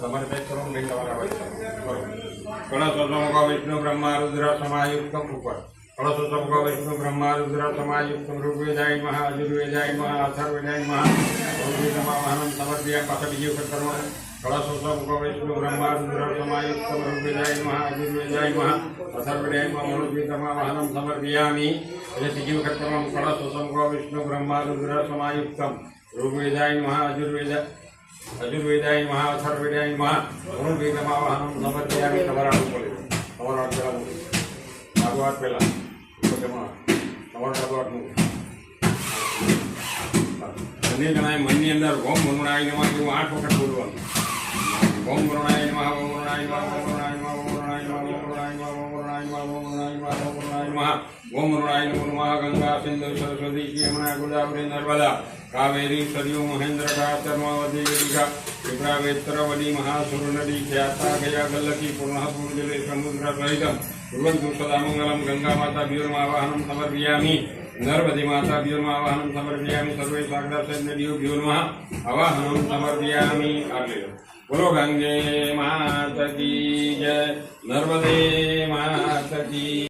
તમારે કંઈક કરો નહીં તમારા કરો કળશોત્સવ વિષ્ણુ બ્રહ્મા રુદ્ર સમાયુક્તમ ઉપર કળશોત્સવ વિષ્ણુ બ્રહ્મા રુદ્ર સમાયુક્તમ ઋગ્વેદાય મહ અજુર્વેદાય મહ અથર્વેદાય મહ ઋગ્વેદમાં સમર્પ્યા પાછા બીજી વખત કરવાનું કળશોત્સવ વિષ્ણુ બ્રહ્મા રુદ્ર સમાયુક્તમ ઋગ્વેદાય મહ અજુર્વેદાય મહ અથર્વેદાય મહ ઋગ્વેદમાં વાહનમ સમર્પયામિ એટલે ત્રીજી વખત કરવાનું કળશોત્સવ વિષ્ણુ બ્રહ્મા રુદ્ર સમાયુક્તમ ऋग्वेदाय मह अजुर्वेदाय मह अथर्वेदाय मह ऋग्वेदમાં વાહનમ સમર્પયામિ તમારા બોલે તમારા પેલા ભાગવત પેલા તમારા ભાગવત બંને જણાએ મનની અંદર ઓમ વરુણાય નમઃ એવું 8 વખત બોલવાનું ઓમ વરુણાય નમઃ ઓમ વરુણાય નમઃ ઓમ વરુણાય નમઃ ઓમ વરુણાય નમઃ ઓમ વરુણાય નમઃ ઓમ વરુણાય નમઃ ઓમ વરુણાય નમઃ ઓમ વરુણાય નમઃ ઓમ વરુણાય નમઃ ગંગા સિંધુ સરસ્વતી યમુના ગોદાવરી નર્મદા कावेरी सरयू महेंद्र कर्मावती गीता विप्रावेत्रवली महासुर नदी ख्याता गया गल्लकी पूर्ण पूर्जले समुद्र सहित कुर्वन्तु सदा मंगलम गंगा माता व्योर्मावाहनं समर्पयामि नर्मदे माता व्योर्मावाहनं समर्पयामि सर्वे साक्षात् नदियों व्योर्मा आवाहनं समर्पयामि आगे बोलो गंगे माता की जय नर्मदे माता की